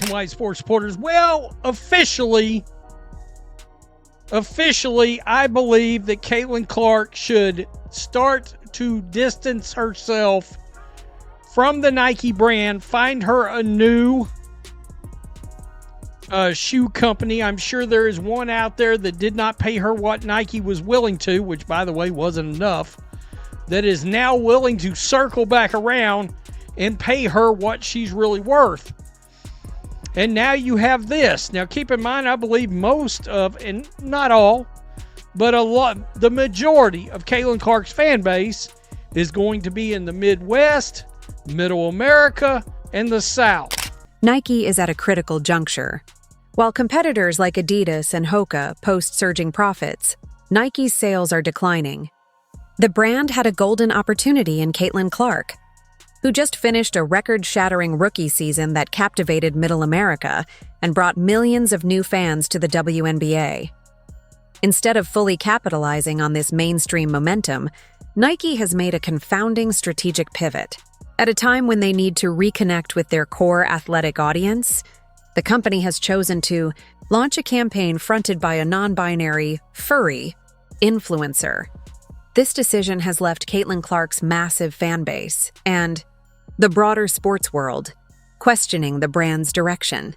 White sports supporters. Well, officially, I believe that Caitlin Clark should start to distance herself from the Nike brand, find her a new shoe company. I'm sure there is one out there that did not pay her what Nike was willing to, which, by the way, wasn't enough, that is now willing to circle back around and pay her what she's really worth. And now you have this. Now, keep in mind, I believe most of, and not all, but the majority of Caitlin Clark's fan base is going to be in the Midwest, Middle America, and the South. Nike is at a critical juncture. While competitors like Adidas and Hoka post surging profits, Nike's sales are declining. The brand had a golden opportunity in Caitlin Clark, who just finished a record-shattering rookie season that captivated Middle America and brought millions of new fans to the WNBA. Instead of fully capitalizing on this mainstream momentum, Nike has made a confounding strategic pivot. At a time when they need to reconnect with their core athletic audience, the company has chosen to launch a campaign fronted by a non-binary, furry influencer. This decision has left Caitlin Clark's massive fan base and the broader sports world questioning the brand's direction.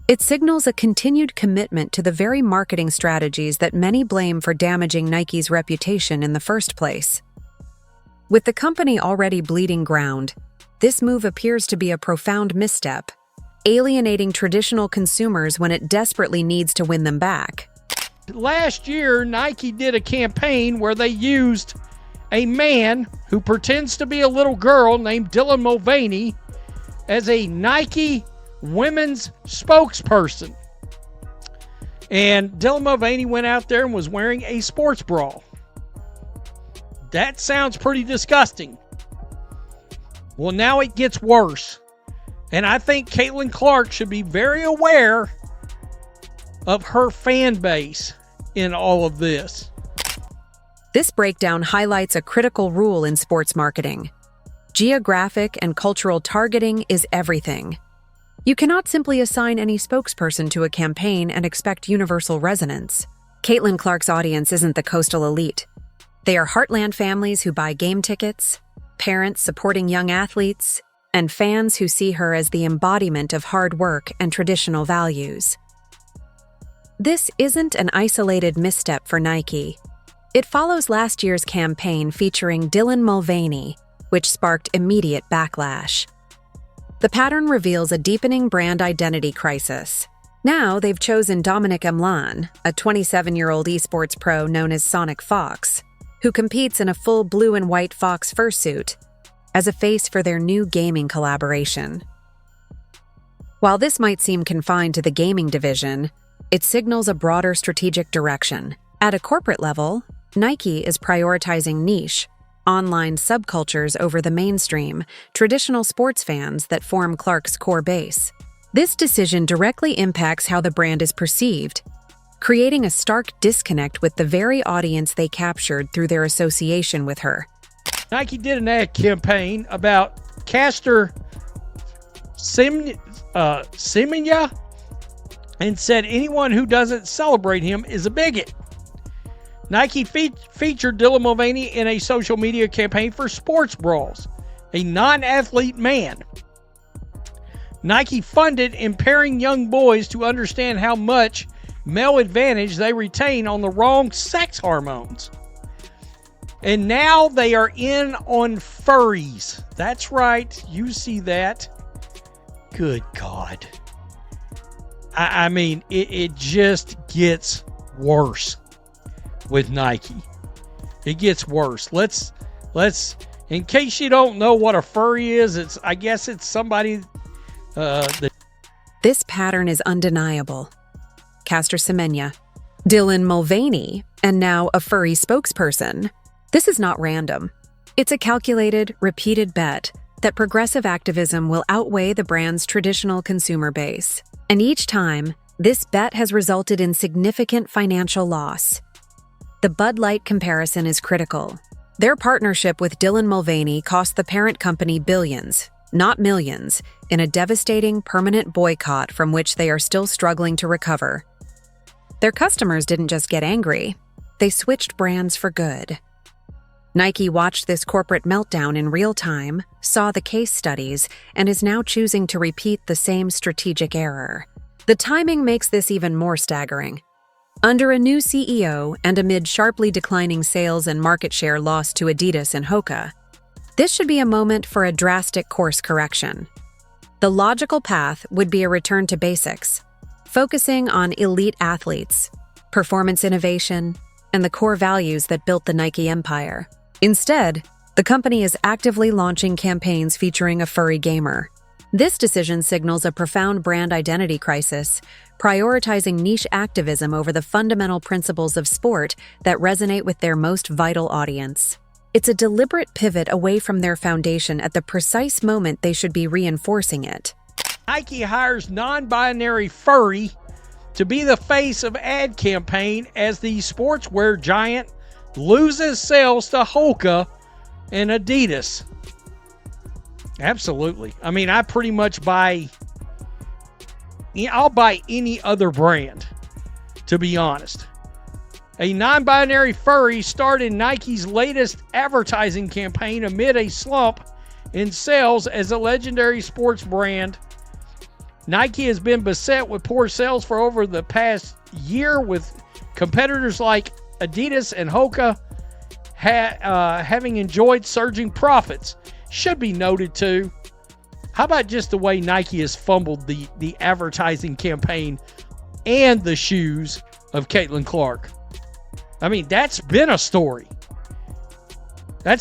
It signals a continued commitment to the very marketing strategies that many blame for damaging Nike's reputation in the first place. With the company already bleeding ground, this move appears to be a profound misstep, alienating traditional consumers when it desperately needs to win them back. Last year, Nike did a campaign where they used a man who pretends to be a little girl named Dylan Mulvaney as a Nike women's spokesperson. And Dylan Mulvaney went out there and was wearing a sports bra. That sounds pretty disgusting. Well, now it gets worse. And I think Caitlin Clark should be very aware of her fan base in all of this. This breakdown highlights a critical rule in sports marketing. Geographic and cultural targeting is everything. You cannot simply assign any spokesperson to a campaign and expect universal resonance. Caitlin Clark's audience isn't the coastal elite. They are heartland families who buy game tickets, parents supporting young athletes, and fans who see her as the embodiment of hard work and traditional values. This isn't an isolated misstep for Nike. It follows last year's campaign featuring Dylan Mulvaney, which sparked immediate backlash. The pattern reveals a deepening brand identity crisis. Now they've chosen Dominic Emlan, a 27-year-old esports pro known as Sonic Fox, who competes in a full blue and white Fox fursuit, as a face for their new gaming collaboration. While this might seem confined to the gaming division, it signals a broader strategic direction. At a corporate level, Nike is prioritizing niche, online subcultures over the mainstream, traditional sports fans that form Clark's core base. This decision directly impacts how the brand is perceived, creating a stark disconnect with the very audience they captured through their association with her. Nike did an ad campaign about Caster Semenya and said anyone who doesn't celebrate him is a bigot. Nike featured Dylan Mulvaney in a social media campaign for sports bras, a non-athlete man. Nike funded impairing young boys to understand how much male advantage they retain on the wrong sex hormones. And now they are in on furries. That's right, you see that. Good God. I mean, it just gets worse with Nike. It gets worse. Let's in case you don't know what a furry is, I guess it's somebody that... This pattern is undeniable. Caster Semenya, Dylan Mulvaney, and now a furry spokesperson. This is not random. It's a calculated, repeated bet that progressive activism will outweigh the brand's traditional consumer base. And each time, this bet has resulted in significant financial loss. The Bud Light comparison is critical. Their partnership with Dylan Mulvaney cost the parent company billions, not millions, in a devastating permanent boycott from which they are still struggling to recover. Their customers didn't just get angry, they switched brands for good. Nike watched this corporate meltdown in real time, saw the case studies, and is now choosing to repeat the same strategic error. The timing makes this even more staggering. Under a new CEO and amid sharply declining sales and market share lost to Adidas and Hoka, this should be a moment for a drastic course correction. The logical path would be a return to basics, focusing on elite athletes, performance innovation, and the core values that built the Nike empire. Instead, the company is actively launching campaigns featuring a furry gamer. This decision signals a profound brand identity crisis, prioritizing niche activism over the fundamental principles of sport that resonate with their most vital audience. It's a deliberate pivot away from their foundation at the precise moment they should be reinforcing it. Nike hires non-binary furry to be the face of ad campaign as the sportswear giant loses sales to Hoka and Adidas. Absolutely. I mean, I pretty much I'll buy any other brand, to be honest. A non-binary furry started Nike's latest advertising campaign amid a slump in sales as a legendary sports brand. Nike has been beset with poor sales for over the past year, with competitors like Adidas and Hoka having enjoyed surging profits. Should be noted too, how about just the way Nike has fumbled the advertising campaign and the shoes of Caitlin Clark? I mean, that's been a story. Now,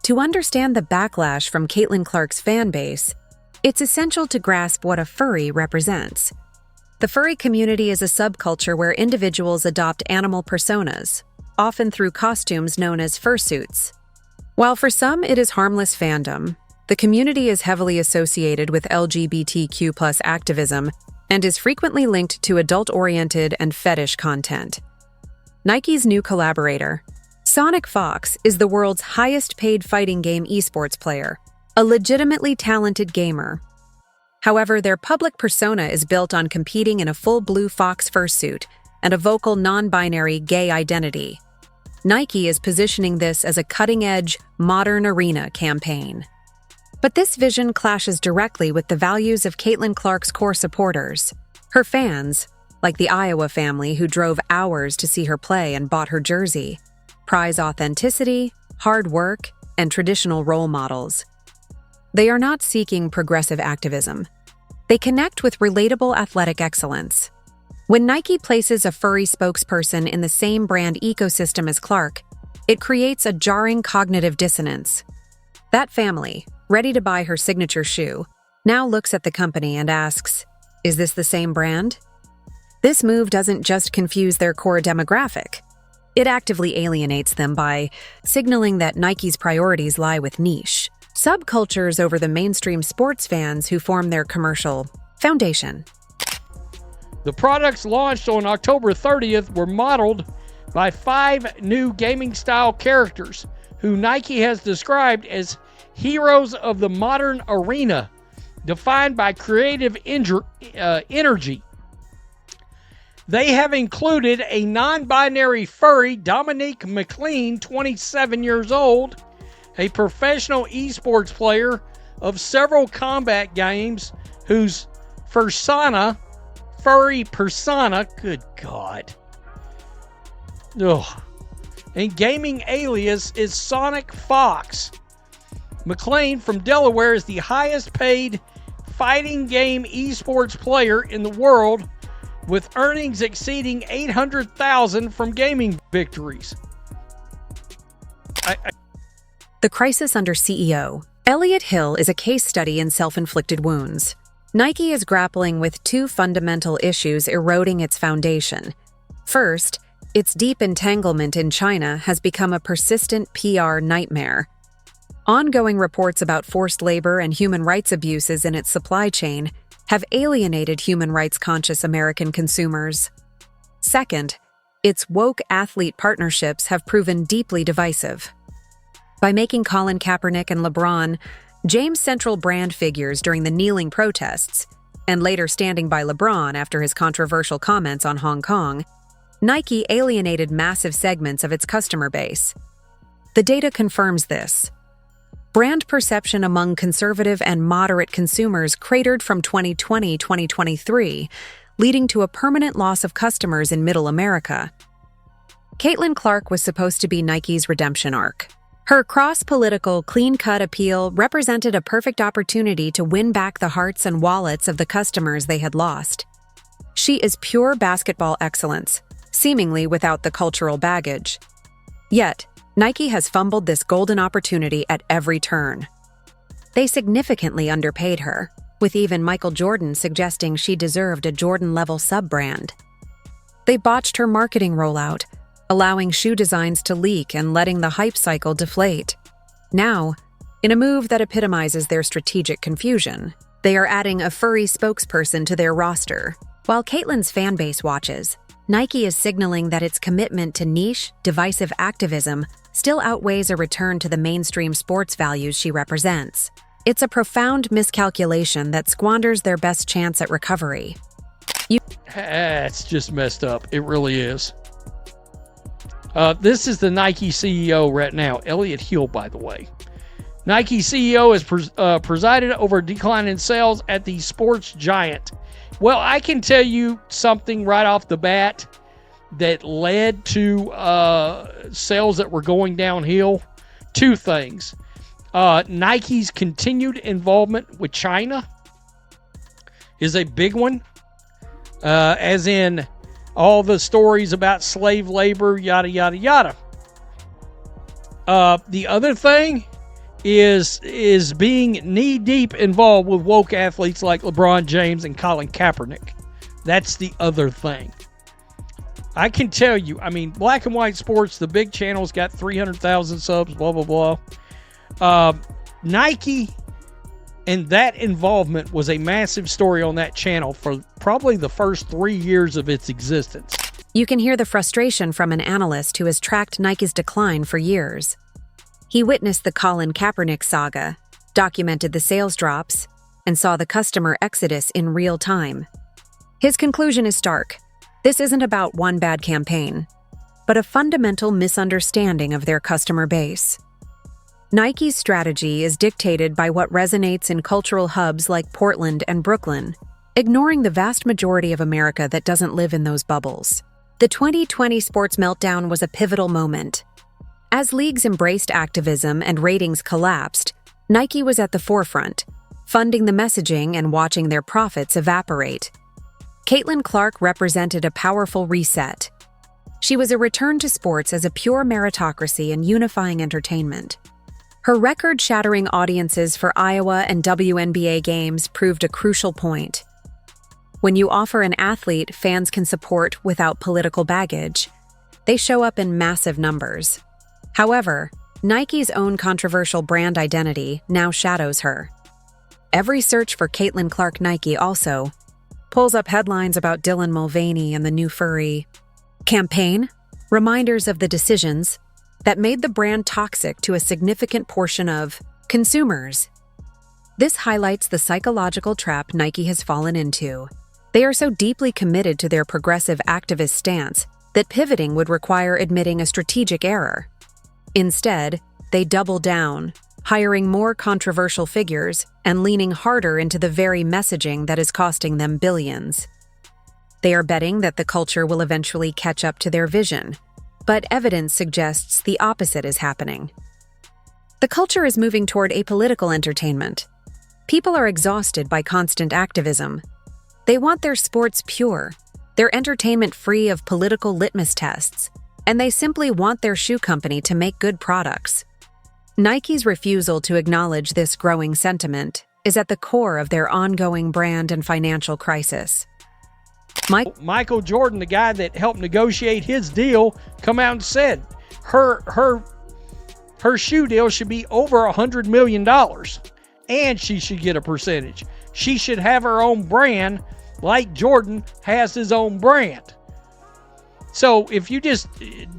to understand the backlash from Caitlin Clark's fan base, it's essential to grasp what a furry represents. The furry community is a subculture where individuals adopt animal personas, often through costumes known as fursuits. While for some it is harmless fandom, the community is heavily associated with LGBTQ+ activism and is frequently linked to adult-oriented and fetish content. Nike's new collaborator, Sonic Fox, is the world's highest-paid fighting game esports player, a legitimately talented gamer. However, their public persona is built on competing in a full blue fox fursuit and a vocal non-binary gay identity. Nike is positioning this as a cutting-edge, modern arena campaign. But this vision clashes directly with the values of Caitlin Clark's core supporters. Her fans, like the Iowa family who drove hours to see her play and bought her jersey, prize authenticity, hard work, and traditional role models. They are not seeking progressive activism. They connect with relatable athletic excellence. When Nike places a furry spokesperson in the same brand ecosystem as Clark, it creates a jarring cognitive dissonance. That family, ready to buy her signature shoe, now looks at the company and asks, is this the same brand? This move doesn't just confuse their core demographic. It actively alienates them by signaling that Nike's priorities lie with niche subcultures over the mainstream sports fans who form their commercial foundation. the products launched on October 30th were modeled by 5 new gaming-style characters who Nike has described as heroes of the modern arena, defined by creative energy. They have included a non-binary furry, Dominique McLean, 27 years old, a professional esports player of several combat games whose furry persona, good God, and gaming alias is Sonic Fox. McLean from Delaware is the highest paid fighting game esports player in the world, with earnings exceeding $800,000 from gaming victories. The crisis under CEO Elliott Hill is a case study in self-inflicted wounds. Nike is grappling with 2 fundamental issues eroding its foundation. First, its deep entanglement in China has become a persistent PR nightmare. Ongoing reports about forced labor and human rights abuses in its supply chain have alienated human rights-conscious American consumers. Second, its woke athlete partnerships have proven deeply divisive. By making Colin Kaepernick and LeBron James' central brand figures during the kneeling protests, and later standing by LeBron after his controversial comments on Hong Kong, Nike alienated massive segments of its customer base. The data confirms this. Brand perception among conservative and moderate consumers cratered from 2020-2023, leading to a permanent loss of customers in Middle America. Caitlin Clark was supposed to be Nike's redemption arc. Her cross-political, clean-cut appeal represented a perfect opportunity to win back the hearts and wallets of the customers they had lost. She is pure basketball excellence, seemingly without the cultural baggage. Yet, Nike has fumbled this golden opportunity at every turn. They significantly underpaid her, with even Michael Jordan suggesting she deserved a Jordan-level sub-brand. They botched her marketing rollout, allowing shoe designs to leak and letting the hype cycle deflate. Now, in a move that epitomizes their strategic confusion, they are adding a furry spokesperson to their roster. While Caitlin's fanbase watches, Nike is signaling that its commitment to niche, divisive activism still outweighs a return to the mainstream sports values she represents. It's a profound miscalculation that squanders their best chance at recovery. It's just messed up. It really is. This is the Nike CEO right now, Elliott Hill, by the way. Nike CEO has presided over a decline in sales at the sports giant. Well, I can tell you something right off the bat that led to sales that were going downhill. Two things. Nike's continued involvement with China is a big one, as in all the stories about slave labor, yada, yada, yada. The other thing is being knee-deep involved with woke athletes like LeBron James and Colin Kaepernick. That's the other thing. I can tell you, I mean, Black and White Sports, the big channel's got 300,000 subs, blah, blah, blah. Nike and that involvement was a massive story on that channel for probably the first 3 years of its existence. You can hear the frustration from an analyst who has tracked Nike's decline for years. He witnessed the Colin Kaepernick saga, documented the sales drops, and saw the customer exodus in real time. His conclusion is stark. This isn't about one bad campaign, but a fundamental misunderstanding of their customer base. Nike's strategy is dictated by what resonates in cultural hubs like Portland and Brooklyn, ignoring the vast majority of America that doesn't live in those bubbles. The 2020 sports meltdown was a pivotal moment. As leagues embraced activism and ratings collapsed, Nike was at the forefront, funding the messaging and watching their profits evaporate. Caitlin Clark represented a powerful reset. She was a return to sports as a pure meritocracy and unifying entertainment. Her record-shattering audiences for Iowa and WNBA games proved a crucial point. When you offer an athlete fans can support without political baggage, they show up in massive numbers. However, Nike's own controversial brand identity now shadows her. Every search for Caitlin Clark Nike also pulls up headlines about Dylan Mulvaney and the new furry campaign, reminders of the decisions that made the brand toxic to a significant portion of consumers. This highlights the psychological trap Nike has fallen into. They are so deeply committed to their progressive activist stance that pivoting would require admitting a strategic error. Instead, they double down, hiring more controversial figures and leaning harder into the very messaging that is costing them billions. They are betting that the culture will eventually catch up to their vision, but evidence suggests the opposite is happening. The culture is moving toward apolitical entertainment. People are exhausted by constant activism. They want their sports pure, their entertainment free of political litmus tests, and they simply want their shoe company to make good products. Nike's refusal to acknowledge this growing sentiment is at the core of their ongoing brand and financial crisis. Michael Jordan, the guy that helped negotiate his deal, come out and said her shoe deal should be over $100 million, and she should get a percentage. She should have her own brand like Jordan has his own brand. So if you just,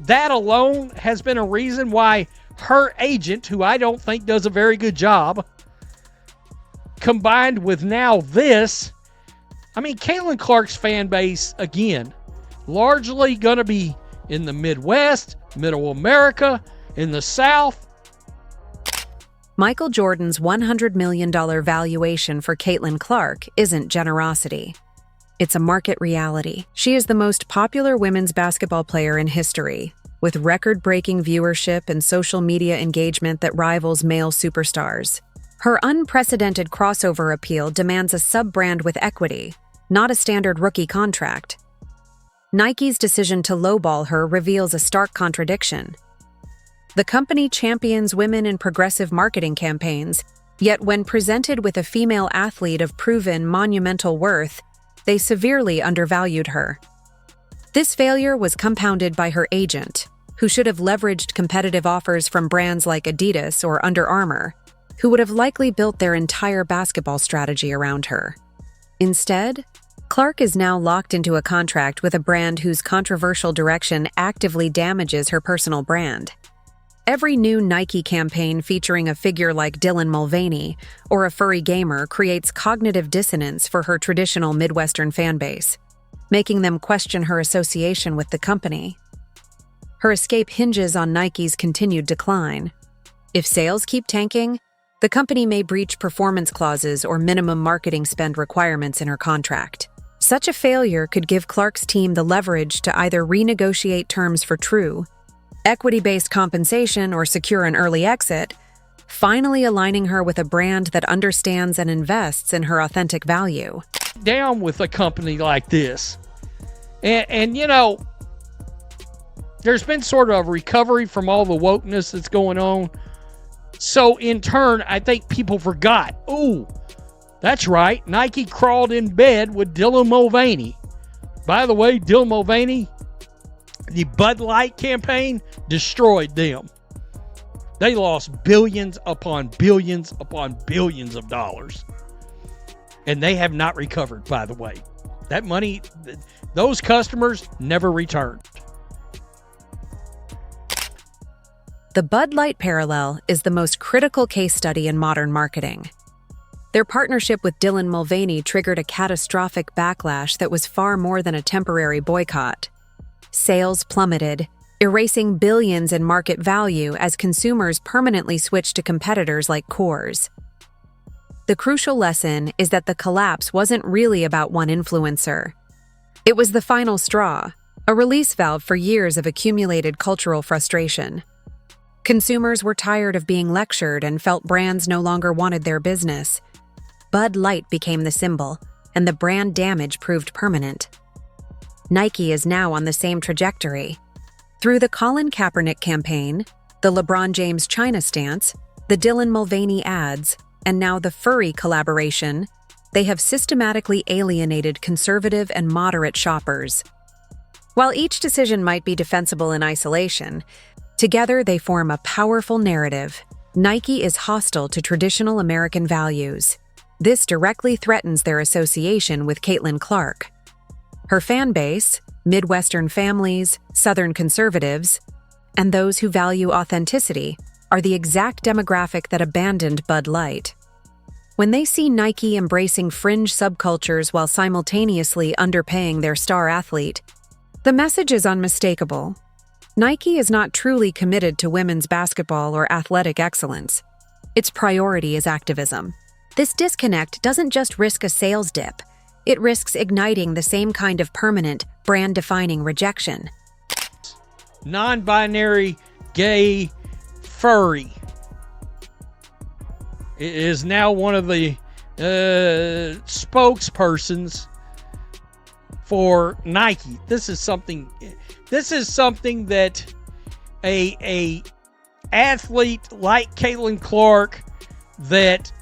that alone has been a reason why her agent, who I don't think does a very good job, combined with now this. I mean, Caitlin Clark's fan base, again, largely going to be in the Midwest, Middle America, in the South. Michael Jordan's $100 million valuation for Caitlin Clark isn't generosity. It's a market reality. She is the most popular women's basketball player in history, with record-breaking viewership and social media engagement that rivals male superstars. Her unprecedented crossover appeal demands a sub-brand with equity, not a standard rookie contract. Nike's decision to lowball her reveals a stark contradiction. The company champions women in progressive marketing campaigns, yet when presented with a female athlete of proven monumental worth, they severely undervalued her. This failure was compounded by her agent, who should have leveraged competitive offers from brands like Adidas or Under Armour, who would have likely built their entire basketball strategy around her. Instead, Clark is now locked into a contract with a brand whose controversial direction actively damages her personal brand. Every new Nike campaign featuring a figure like Dylan Mulvaney or a furry gamer creates cognitive dissonance for her traditional Midwestern fanbase, making them question her association with the company. Her escape hinges on Nike's continued decline. If sales keep tanking, the company may breach performance clauses or minimum marketing spend requirements in her contract. Such a failure could give Clark's team the leverage to either renegotiate terms for true equity-based compensation or secure an early exit, finally aligning her with a brand that understands and invests in her authentic value. Down with a company like this. And you know, there's been sort of a recovery from all the wokeness that's going on. So in turn, I think people forgot, ooh, that's right, Nike crawled in bed with Dylan Mulvaney. By the way, Dylan Mulvaney, the Bud Light campaign destroyed them. They lost billions upon billions upon billions of dollars. And they have not recovered, by the way. That money, those customers never returned. The Bud Light parallel is the most critical case study in modern marketing. Their partnership with Dylan Mulvaney triggered a catastrophic backlash that was far more than a temporary boycott. Sales plummeted, erasing billions in market value as consumers permanently switched to competitors like Coors. The crucial lesson is that the collapse wasn't really about one influencer. It was the final straw, a release valve for years of accumulated cultural frustration. Consumers were tired of being lectured and felt brands no longer wanted their business. Bud Light became the symbol, and the brand damage proved permanent. Nike is now on the same trajectory. Through the Colin Kaepernick campaign, the LeBron James China stance, the Dylan Mulvaney ads, and now the furry collaboration, they have systematically alienated conservative and moderate shoppers. While each decision might be defensible in isolation, together they form a powerful narrative. Nike is hostile to traditional American values. This directly threatens their association with Caitlin Clark. Her fan base, Midwestern families, Southern conservatives, and those who value authenticity, are the exact demographic that abandoned Bud Light. When they see Nike embracing fringe subcultures while simultaneously underpaying their star athlete, the message is unmistakable. Nike is not truly committed to women's basketball or athletic excellence. Its priority is activism. This disconnect doesn't just risk a sales dip, it risks igniting the same kind of permanent, brand-defining rejection. Non-binary, gay, furry is now one of the spokespersons for Nike. This is something that a athlete like Caitlin Clark that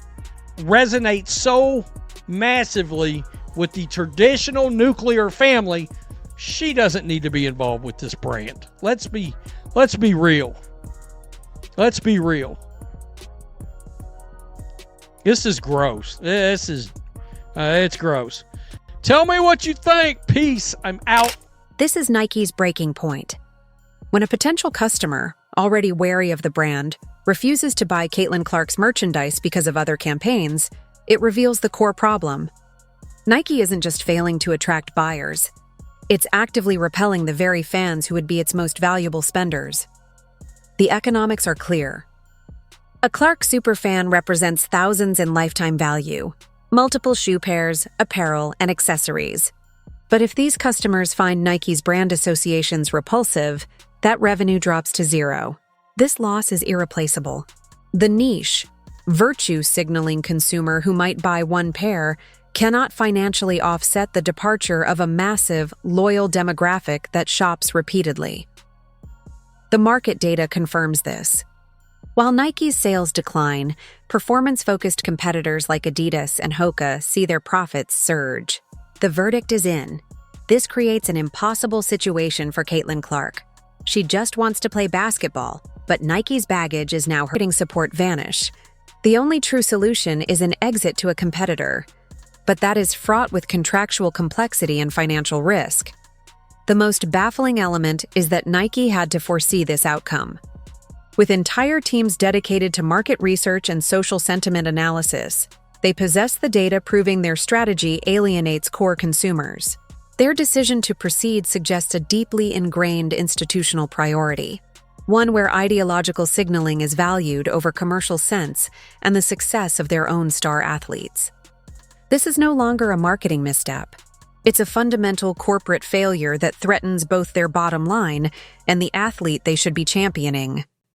resonates so massively with the traditional nuclear family, she doesn't need to be involved with this brand. Let's be real. Let's be real. This is gross. It's gross. Tell me what you think. Peace. I'm out. This is Nike's breaking point. When a potential customer already wary of the brand, refuses to buy Caitlin Clark's merchandise because of other campaigns, it reveals the core problem. Nike isn't just failing to attract buyers. It's actively repelling the very fans who would be its most valuable spenders. The economics are clear. A Clark superfan represents thousands in lifetime value, multiple shoe pairs, apparel, and accessories. But if these customers find Nike's brand associations repulsive, that revenue drops to zero. This loss is irreplaceable. The niche, virtue-signaling consumer who might buy one pair cannot financially offset the departure of a massive, loyal demographic that shops repeatedly. The market data confirms this. While Nike's sales decline, performance-focused competitors like Adidas and Hoka see their profits surge. The verdict is in. This creates an impossible situation for Caitlin Clark. She just wants to play basketball, but Nike's baggage is now hurting support vanish. The only true solution is an exit to a competitor, but that is fraught with contractual complexity and financial risk. The most baffling element is that Nike had to foresee this outcome. With entire teams dedicated to market research and social sentiment analysis, they possess the data proving their strategy alienates core consumers. Their decision to proceed suggests a deeply ingrained institutional priority, one where ideological signaling is valued over commercial sense and the success of their own star athletes. This is no longer a marketing misstep. It's a fundamental corporate failure that threatens both their bottom line and the athlete they should be championing.